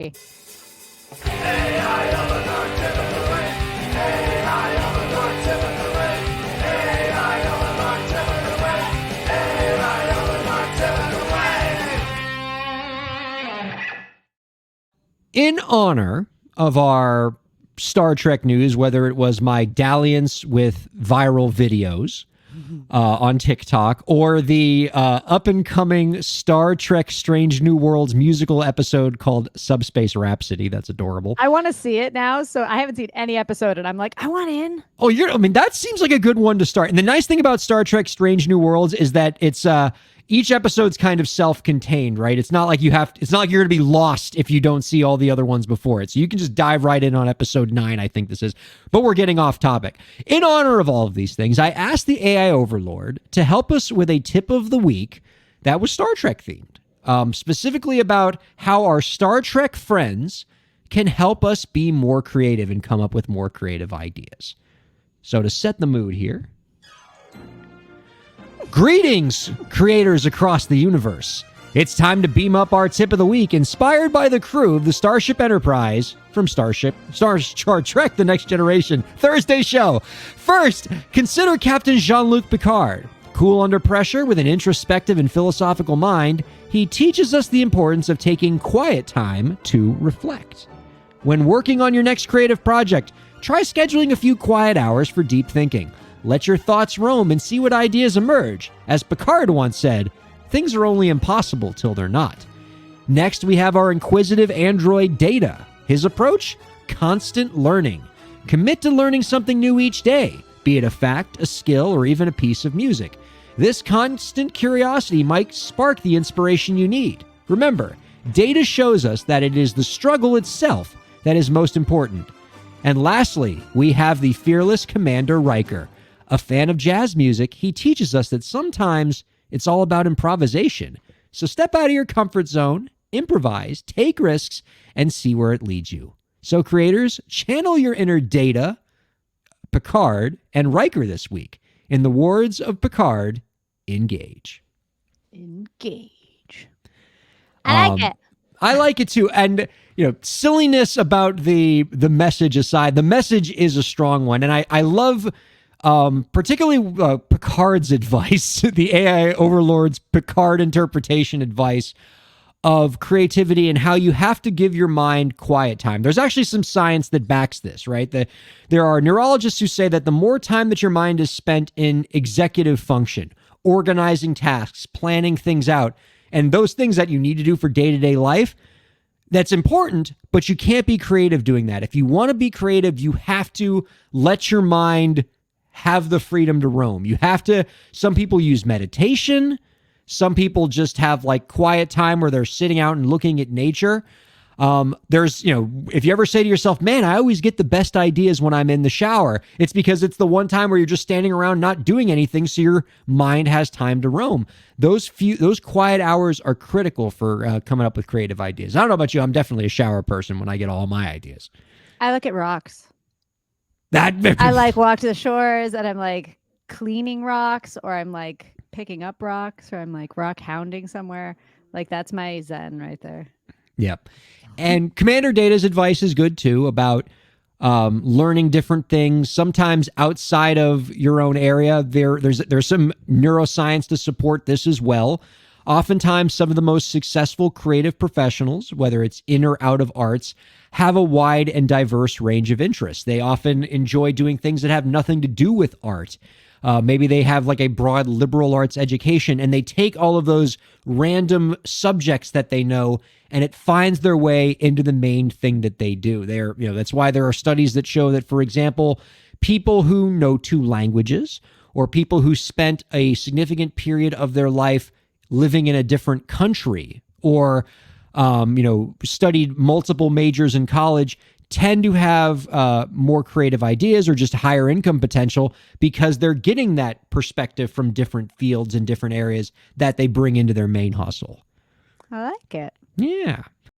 In honor of our Star Trek news, whether it was my dalliance with viral videos on TikTok or the up-and-coming Star Trek Strange New Worlds musical episode called Subspace Rhapsody. That's adorable. I want to see it now, so I haven't seen any episode, and I'm like, I want in. Oh, that seems like a good one to start. And the nice thing about Star Trek Strange New Worlds is that it's each episode's kind of self-contained, right? It's not like you're going to be lost if you don't see all the other ones before it. So you can just dive right in on episode 9, I think this is. But we're getting off topic. In honor of all of these things, I asked the AI Overlord to help us with a tip of the week that was Star Trek themed, specifically about how our Star Trek friends can help us be more creative and come up with more creative ideas. So to set the mood here, greetings, creators across the universe. It's time to beam up our tip of the week, inspired by the crew of the Starship Enterprise from Star Trek The Next Generation Thursday show. First, consider Captain Jean-Luc Picard. Cool under pressure with an introspective and philosophical mind, he teaches us the importance of taking quiet time to reflect. When working on your next creative project, try scheduling a few quiet hours for deep thinking. Let your thoughts roam and see what ideas emerge. As Picard once said, things are only impossible till they're not. Next, we have our inquisitive android Data. His approach? Constant learning. Commit to learning something new each day, be it a fact, a skill, or even a piece of music. This constant curiosity might spark the inspiration you need. Remember, Data shows us that it is the struggle itself that is most important. And lastly, we have the fearless Commander Riker. A fan of jazz music, he teaches us that sometimes it's all about improvisation. So step out of your comfort zone, improvise, take risks, and see where it leads you. So creators, channel your inner Data, Picard, and Riker this week. In the words of Picard, engage. Engage. I like it. I like it too. And, silliness about the message aside, the message is a strong one. And I love particularly Picard's advice, the AI Overlord's Picard interpretation advice of creativity and how you have to give your mind quiet time. There's actually some science that backs this, right? There are neurologists who say that the more time that your mind is spent in executive function, organizing tasks, planning things out, and those things that you need to do for day-to-day life, that's important, but you can't be creative doing that. If you want to be creative, you have to let your mind have the freedom to roam. Some people use meditation. Some people just have like quiet time where they're sitting out and looking at nature. If you ever say to yourself, man, I always get the best ideas when I'm in the shower, it's because it's the one time where you're just standing around not doing anything, so your mind has time to roam. Those quiet hours are critical for coming up with creative ideas. I don't know about you, I'm definitely a shower person when I get all my ideas. I look at rocks. I like walk to the shores and I'm like cleaning rocks, or I'm like picking up rocks, or I'm like rock hounding somewhere. Like that's my zen right there. Yep. And Commander Data's advice is good too about learning different things, sometimes outside of your own area. There's some neuroscience to support this as well. Oftentimes, some of the most successful creative professionals, whether it's in or out of arts, have a wide and diverse range of interests. They often enjoy doing things that have nothing to do with art. Maybe they have like a broad liberal arts education, and they take all of those random subjects that they know, and it finds their way into the main thing that they do. That's why there are studies that show that, for example, people who know 2 languages, or people who spent a significant period of their life living in a different country, or studied multiple majors in college, tend to have more creative ideas or just higher income potential because they're getting that perspective from different fields and different areas that they bring into their main hustle. I like it. Yeah.